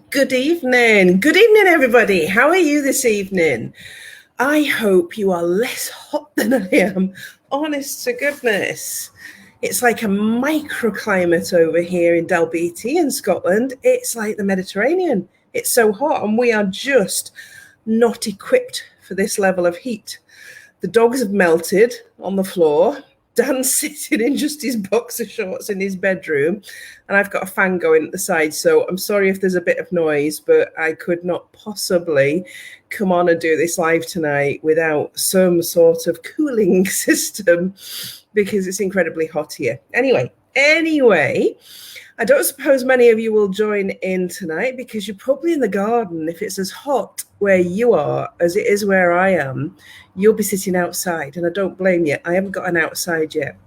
Good evening. Good evening, everybody. How are you this evening? I hope you are less hot than I am. Honest to goodness. It's like a microclimate over here in Dalbeattie in Scotland. It's like the Mediterranean. It's so hot, and we are just not equipped for this level of heat. The dogs have melted on the floor. Dan's sitting in just his boxer shorts in his bedroom, and I've got a fan going at the side. So I'm sorry if there's a bit of noise, but I could not possibly come on and do this live tonight without some sort of cooling system because it's incredibly hot here. Anyway, I don't suppose many of you will join in tonight because you're probably in the garden. If it's as hot where you are as it is where I am, you'll be sitting outside, and I don't blame you. I haven't gotten outside yet.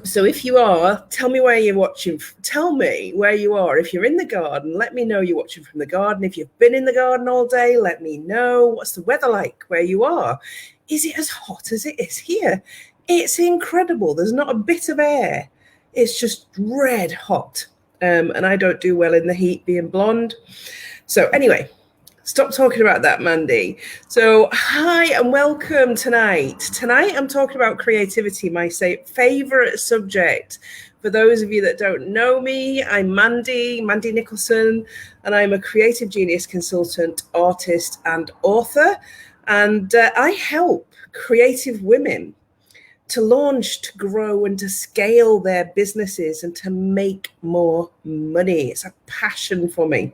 So if you are, tell me where you're watching. Tell me where you are. If you're in the garden, let me know you're watching from the garden. If you've been in the garden all day, let me know. What's the weather like where you are? Is it as hot as it is here? It's incredible. There's not a bit of air. It's just red hot. And I don't do well in the heat being blonde. So anyway, stop talking about that, Mandy. So hi and welcome tonight. Tonight I'm talking about creativity, my favorite subject. For those of you that don't know me, I'm Mandy Nicholson, and I'm a creative genius consultant, artist and author. And I help creative women to launch, to grow, and to scale their businesses and to make more money. It's a passion for me.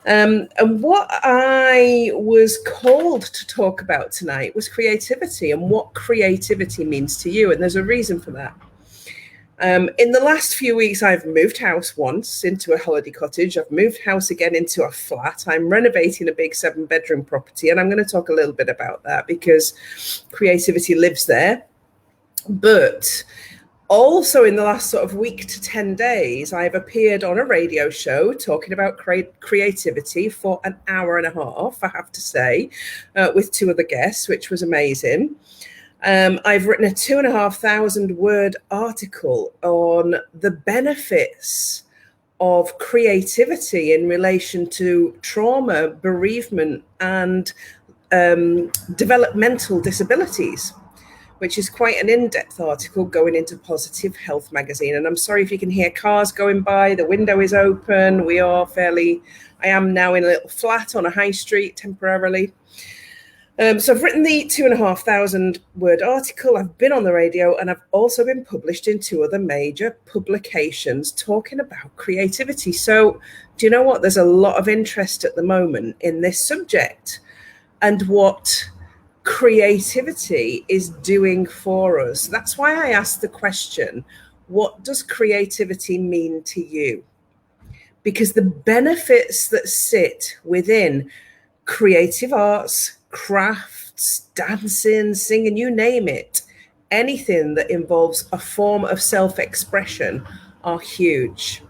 And what I was called to talk about tonight was creativity and what creativity means to you. And there's a reason for that. In the last few weeks, I've moved house once into a holiday cottage. I've moved house again into a flat. I'm renovating a big 7-bedroom property. And I'm going to talk a little bit about that because creativity lives there. But also in the last sort of week to 10 days, I've appeared on a radio show talking about creativity for an hour and a half, I have to say, with 2 other guests, which was amazing. I've written a 2,500 word article on the benefits of creativity in relation to trauma, bereavement, and developmental disabilities, which is quite an in-depth article going into Positive Health magazine. And I'm sorry if you can hear cars going by. The window is open. I am now in a little flat on a high street temporarily. So I've written the 2,500 word article. I've been on the radio, and I've also been published in 2 other major publications talking about creativity. So do you know what? There's a lot of interest at the moment in this subject and what creativity is doing for us. That's why I asked the question, what does creativity mean to you? Because the benefits that sit within creative arts, crafts, dancing, singing, you name it, anything that involves a form of self-expression are huge.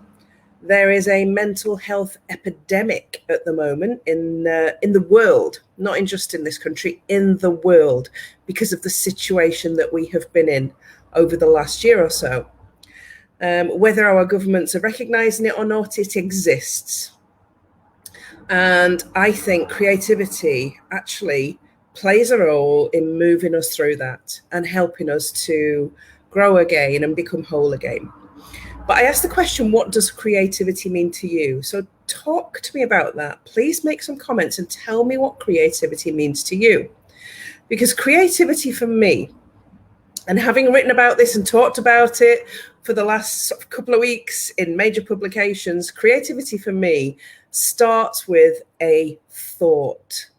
There is a mental health epidemic at the moment in the world, not just in this country, in the world, because of the situation that we have been in over the last year or so. Whether our governments are recognizing it or not, it exists. And I think creativity actually plays a role in moving us through that and helping us to grow again and become whole again. But I asked the question, what does creativity mean to you? So talk to me about that. Please make some comments and tell me what creativity means to you. Because creativity for me, and having written about this and talked about it for the last couple of weeks in major publications, creativity for me starts with a thought.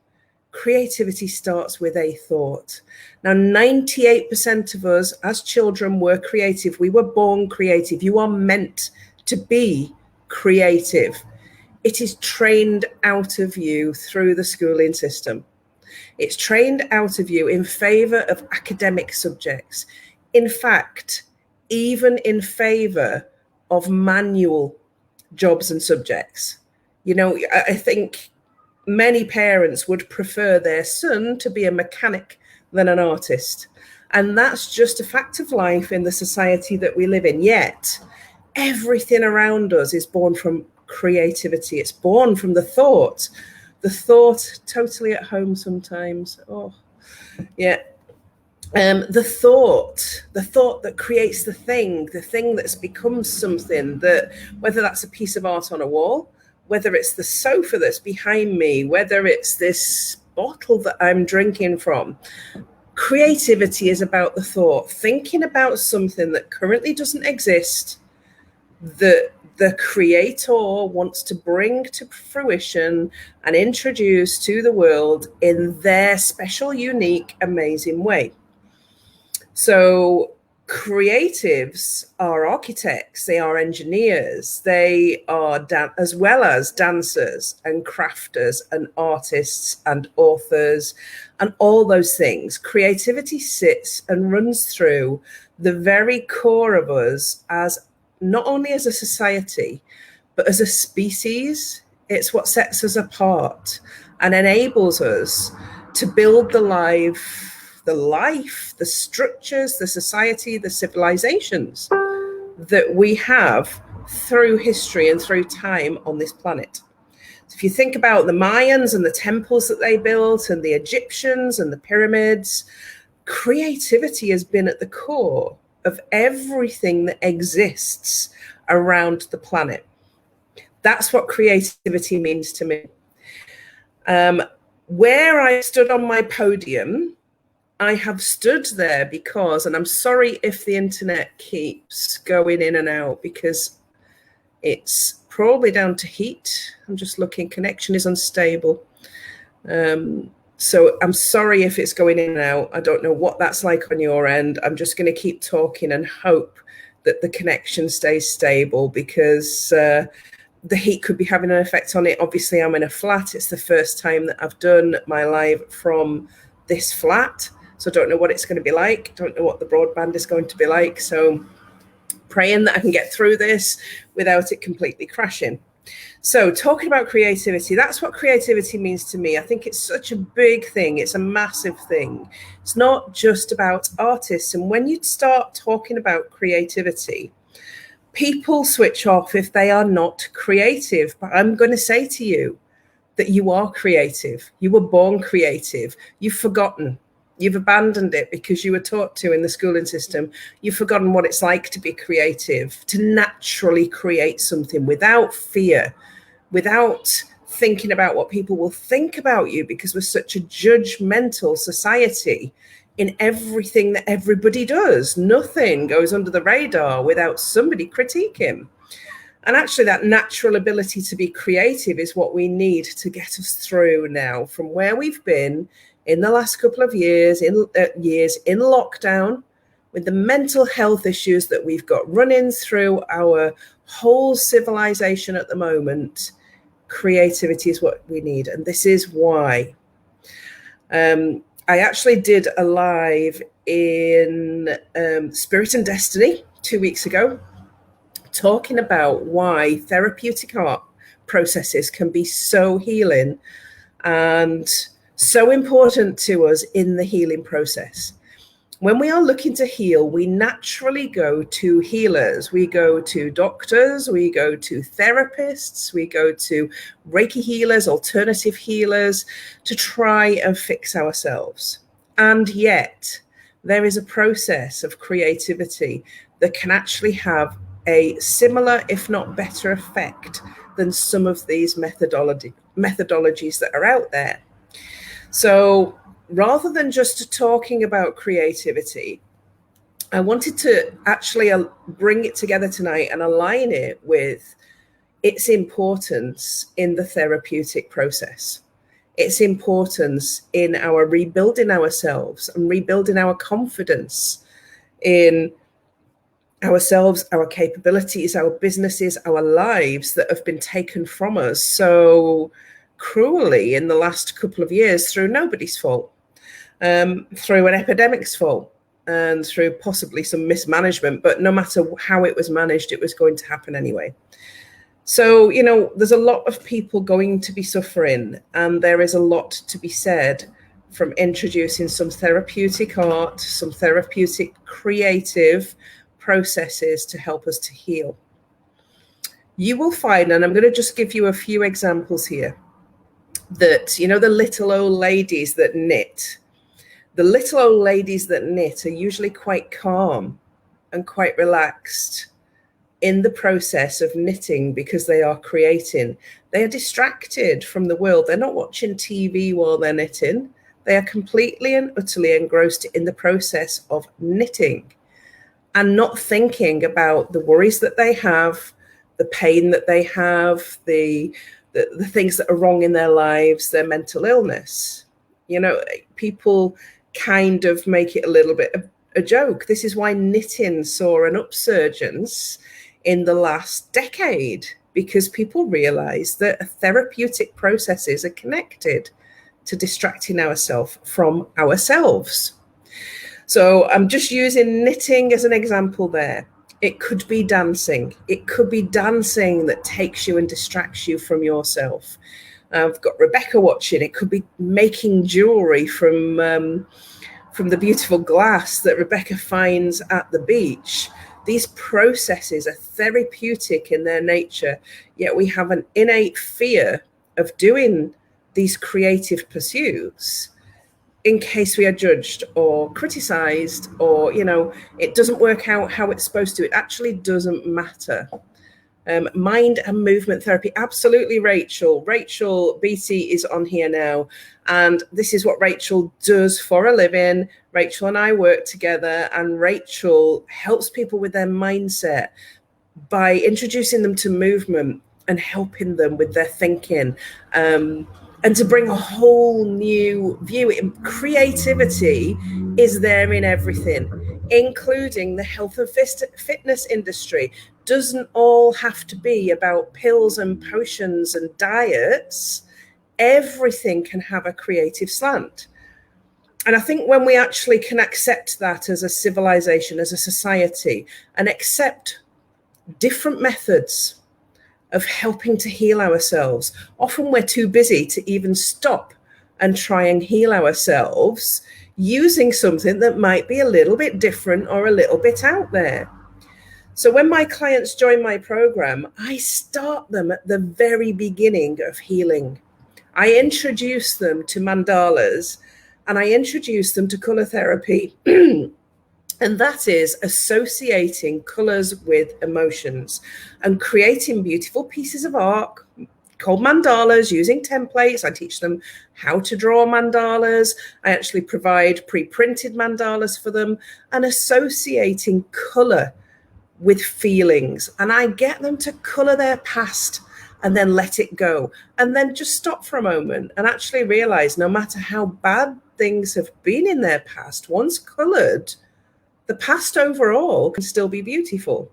Creativity starts with a thought. Now, 98% of us as children were creative. We were born creative. You are meant to be creative. It is trained out of you through the schooling system. It's trained out of you in favor of academic subjects. In fact, even in favor of manual jobs and subjects. You know, I think many parents would prefer their son to be a mechanic than an artist. And that's just a fact of life in the society that we live in. Yet, everything around us is born from creativity. It's born from the thought totally at home sometimes. Oh, yeah. The thought that creates the thing that's become something, that whether that's a piece of art on a wall, whether it's the sofa that's behind me, whether it's this bottle that I'm drinking from. Creativity is about the thought, thinking about something that currently doesn't exist, that the creator wants to bring to fruition and introduce to the world in their special, unique, amazing way. So creatives are architects, they are engineers, they are as well as dancers and crafters and artists and authors and all those things. Creativity sits and runs through the very core of us, as not only as a society, but as a species. It's what sets us apart and enables us to build the life, the structures, the society, the civilizations that we have through history and through time on this planet. So if you think about the Mayans and the temples that they built, and the Egyptians and the pyramids, creativity has been at the core of everything that exists around the planet. That's what creativity means to me. Where I stood on my podium, I have stood there because, and I'm sorry if the internet keeps going in and out, because it's probably down to heat. I'm just looking, connection is unstable. So I'm sorry if it's going in and out. I don't know what that's like on your end. I'm just going to keep talking and hope that the connection stays stable, because the heat could be having an effect on it. Obviously, I'm in a flat. It's the first time that I've done my live from this flat. So I don't know what it's going to be like. Don't know what the broadband is going to be like. So praying that I can get through this without it completely crashing. So talking about creativity, that's what creativity means to me. I think it's such a big thing. It's a massive thing. It's not just about artists. And when you start talking about creativity, people switch off if they are not creative. But I'm going to say to you that you are creative. You were born creative. You've forgotten. You've abandoned it because you were taught to in the schooling system. You've forgotten what it's like to be creative, to naturally create something without fear, without thinking about what people will think about you, because we're such a judgmental society in everything that everybody does. Nothing goes under the radar without somebody critiquing. And actually, that natural ability to be creative is what we need to get us through now from where we've been in the last couple of years, in lockdown, with the mental health issues that we've got running through our whole civilization at the moment. Creativity is what we need. And this is why. I actually did a live in Spirit and Destiny 2 weeks ago, talking about why therapeutic art processes can be so healing and so important to us in the healing process. When we are looking to heal, we naturally go to healers. We go to doctors, we go to therapists, we go to Reiki healers, alternative healers, to try and fix ourselves. And yet, there is a process of creativity that can actually have a similar, if not better, effect than some of these methodologies that are out there. So rather than just talking about creativity, I wanted to actually bring it together tonight and align it with its importance in the therapeutic process, its importance in our rebuilding ourselves and rebuilding our confidence in ourselves, our capabilities, our businesses, our lives that have been taken from us so cruelly in the last couple of years through nobody's fault, through an epidemic's fault, and through possibly some mismanagement. But no matter how it was managed, it was going to happen anyway. So, you know, there's a lot of people going to be suffering, and there is a lot to be said from introducing some therapeutic art, some therapeutic creative processes to help us to heal. you will find, and I'm going to just give you a few examples here, that, you know, the little old ladies that knit, the little old ladies that knit are usually quite calm and quite relaxed in the process of knitting because they are creating. They are distracted from the world. They're not watching TV while they're knitting. They are completely and utterly engrossed in the process of knitting and not thinking about the worries that they have, the pain that they have, the things that are wrong in their lives, their mental illness. You know, people kind of make it a little bit of a joke. This is why knitting saw an upsurgence in the last decade, because people realize that therapeutic processes are connected to distracting ourselves from ourselves. So I'm just using knitting as an example there. It could be dancing. It could be dancing that takes you and distracts you from yourself. I've got Rebecca watching. It could be making jewelry from the beautiful glass that Rebecca finds at the beach. These processes are therapeutic in their nature, yet we have an innate fear of doing these creative pursuits in case we are judged or criticized, or, you know, it doesn't work out how it's supposed to. It actually doesn't matter. Mind and movement therapy. Absolutely, Rachel. Rachel Beatty is on here now. And this is what Rachel does for a living. Rachel and I work together, and Rachel helps people with their mindset by introducing them to movement and helping them with their thinking, and to bring a whole new view. Creativity is there in everything, including the health and fitness industry. Doesn't all have to be about pills and potions and diets. Everything can have a creative slant. And I think when we actually can accept that as a civilization, as a society, and accept different methods of helping to heal ourselves, often we're too busy to even stop and try and heal ourselves using something that might be a little bit different or a little bit out there. So when my clients join my program, I start them at the very beginning of healing. I introduce them to mandalas, and I introduce them to color therapy. And that is associating colors with emotions and creating beautiful pieces of art called mandalas using templates. I teach them how to draw mandalas. I actually provide pre-printed mandalas for them, and associating color with feelings. And I get them to color their past and then let it go, and then just stop for a moment and actually realize no matter how bad things have been in their past, once colored, the past overall can still be beautiful.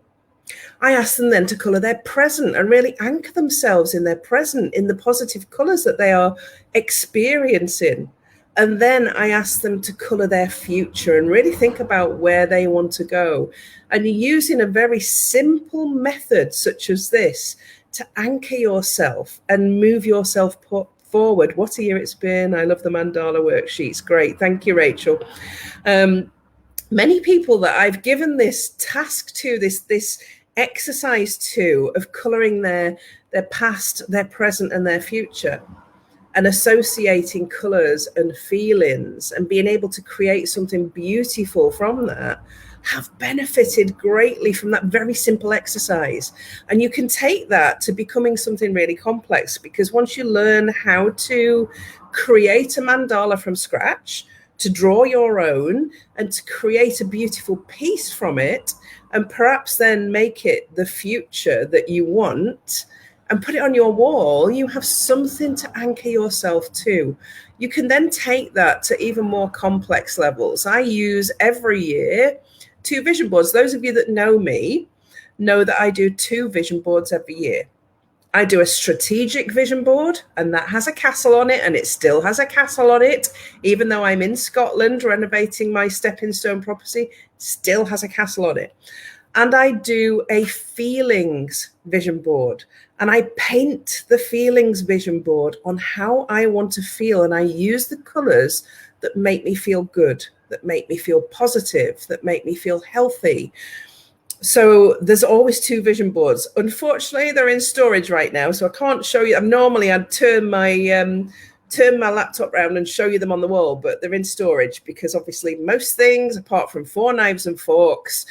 I ask them then to color their present and really anchor themselves in their present, in the positive colors that they are experiencing. And then I ask them to color their future and really think about where they want to go. And using a very simple method such as this to anchor yourself and move yourself forward. What a year it's been. I love the mandala worksheets. Great. Thank you, Rachel. Many people that I've given this task to, this exercise to, of coloring their past, their present, and their future, and associating colors and feelings and being able to create something beautiful from that, have benefited greatly from that very simple exercise. And you can take that to becoming something really complex, because once you learn how to create a mandala from scratch, to draw your own and to create a beautiful piece from it, and perhaps then make it the future that you want and put it on your wall, you have something to anchor yourself to. You can then take that to even more complex levels. I use every year 2 vision boards. Those of you that know me know that I do 2 vision boards every year. I do a strategic vision board, and that has a castle on it, and it still has a castle on it. Even though I'm in Scotland renovating my stepping stone property, still has a castle on it. And I do a feelings vision board, and I paint the feelings vision board on how I want to feel. And I use the colors that make me feel good, that make me feel positive, that make me feel healthy. So there's always two vision boards. Unfortunately, they're in storage right now, so I can't show you. Normally I'd turn my laptop around and show you them on the wall, but they're in storage because obviously most things, apart from 4 knives and forks,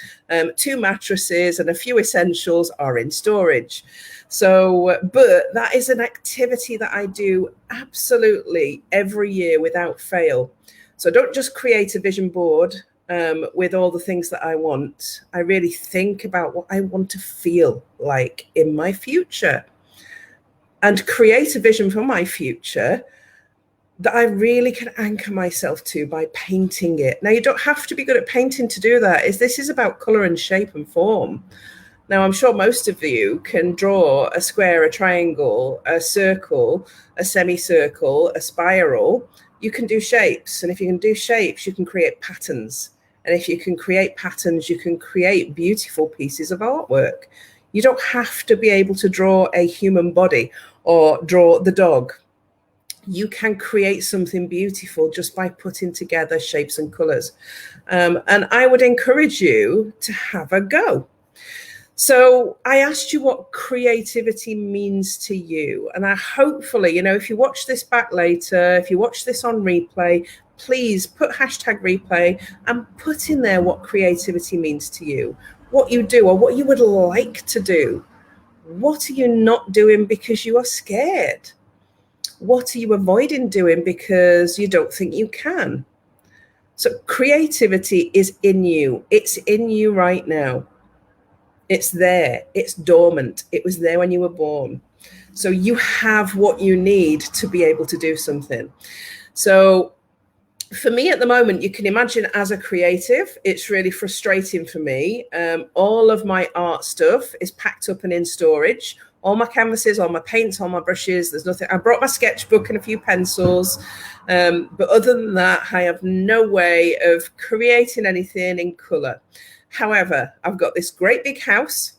2 mattresses, and a few essentials, are in storage. So, but that is an activity that I do absolutely every year without fail. So I don't just create a vision board with all the things that I want. I really think about what I want to feel like in my future and create a vision for my future that I really can anchor myself to by painting it. Now, you don't have to be good at painting to do that. This is about color and shape and form. Now, I'm sure most of you can draw a square, a triangle, a circle, a semicircle, a spiral. You can do shapes. And if you can do shapes, you can create patterns. And if you can create patterns, you can create beautiful pieces of artwork. You don't have to be able to draw a human body or draw the dog. You can create something beautiful just by putting together shapes and colors. And I would encourage you to have a go. So I asked you what creativity means to you. And I hopefully, if you watch this back later, if you watch this on replay, please put #replay and put in there what creativity means to you, what you do or what you would like to do. What are you not doing because you are scared? What are you avoiding doing because you don't think you can? So creativity is in you. It's in you right now. It's there. It's dormant. It was there when you were born. So you have what you need to be able to do something. So for me at the moment, you can imagine as a creative, it's really frustrating for me. All of my art stuff is packed up and in storage. All my canvases, all my paints, all my brushes, there's nothing. I brought my sketchbook and a few pencils. But other than that, I have no way of creating anything in color. However, I've got this great big house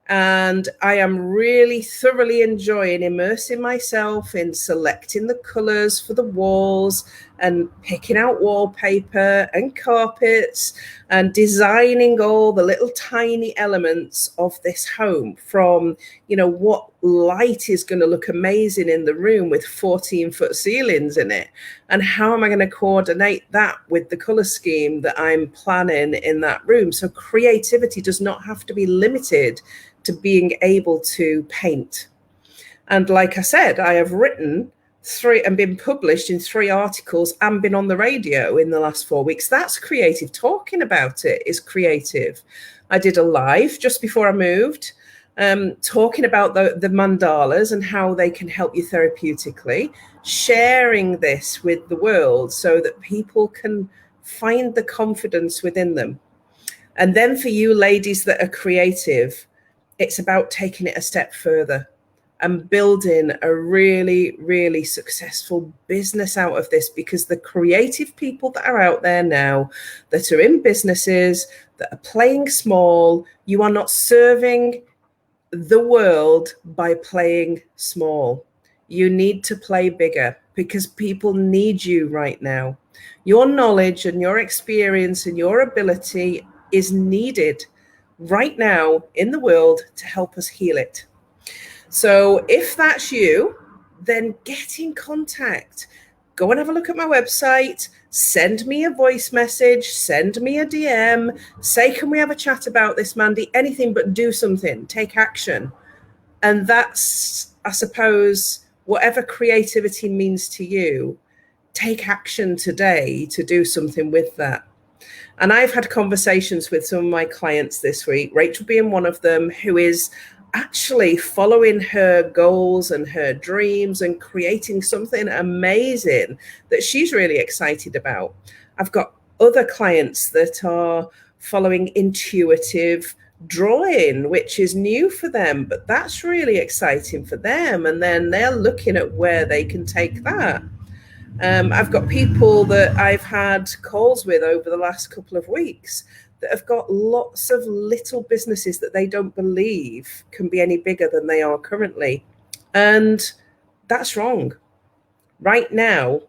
and I am really thoroughly enjoying immersing myself in selecting the colors for the walls and picking out wallpaper and carpets and designing all the little tiny elements of this home, from, what light is going to look amazing in the room with 14-foot ceilings in it, and how am I going to coordinate that with the color scheme that I'm planning in that room. So creativity does not have to be limited to being able to paint. And like I said, I have written 3 and been published in 3 articles and been on the radio in the last 4 weeks. That's creative. Talking about it is creative. I did a live just before I moved, talking about the mandalas and how they can help you therapeutically, sharing this with the world so that people can find the confidence within them. And then for you ladies that are creative, it's about taking it a step further and building a really, really successful business out of this, because the creative people that are out there now that are in businesses that are playing small, you are not serving the world by playing small. You need to play bigger because people need you right now. Your knowledge and your experience and your ability is needed right now in the world to help us heal it. So if that's you, then get in contact. Go and have a look at my website, send me a voice message, send me a DM, say, can we have a chat about this, Mandy? Anything but do something, take action. And that's, I suppose, whatever creativity means to you, take action today to do something with that. And I've had conversations with some of my clients this week, Rachel being one of them, who is actually following her goals and her dreams and creating something amazing that she's really excited about. I've got other clients that are following intuitive drawing, which is new for them, but that's really exciting for them. And then they're looking at where they can take that. I've got people that I've had calls with over the last couple of weeks that have got lots of little businesses that they don't believe can be any bigger than they are currently. And that's wrong. Right now,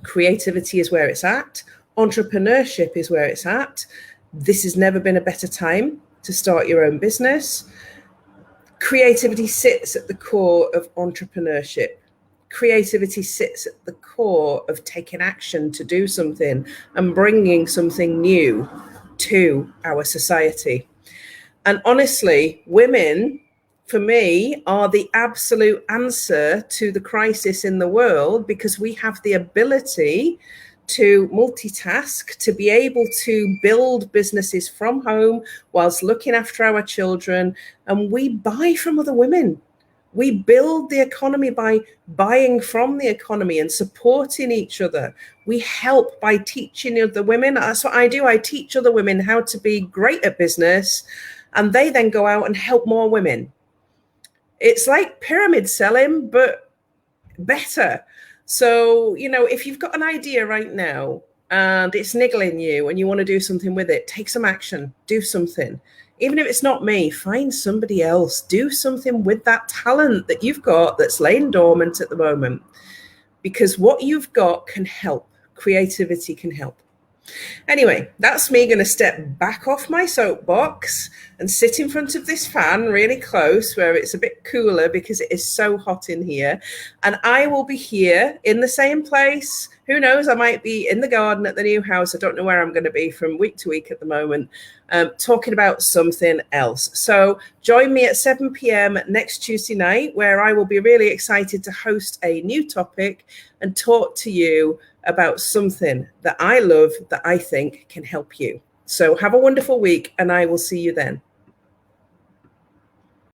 creativity is where it's at. Entrepreneurship is where it's at. This has never been a better time to start your own business. Creativity sits at the core of entrepreneurship. Creativity sits at the core of taking action to do something and bringing something new to our society. And honestly, women, for me, are the absolute answer to the crisis in the world, because we have the ability to multitask, to be able to build businesses from home whilst looking after our children. And we buy from other women. We build the economy by buying from the economy and supporting each other. We help by teaching other women. That's what I do. I teach other women how to be great at business, and they then go out and help more women. It's like pyramid selling, but better. So, if you've got an idea right now and it's niggling you and you want to do something with it, take some action, do something. Even if it's not me, find somebody else, do something with that talent that you've got that's laying dormant at the moment, because what you've got can help. Creativity can help. Anyway, that's me going to step back off my soapbox and sit in front of this fan really close where it's a bit cooler because it is so hot in here. And I will be here in the same place. Who knows? I might be in the garden at the new house. I don't know where I'm going to be from week to week at the moment, talking about something else. So join me at 7 p.m. next Tuesday night, where I will be really excited to host a new topic and talk to you about something that I love that I think can help you. So have a wonderful week, and I will see you then.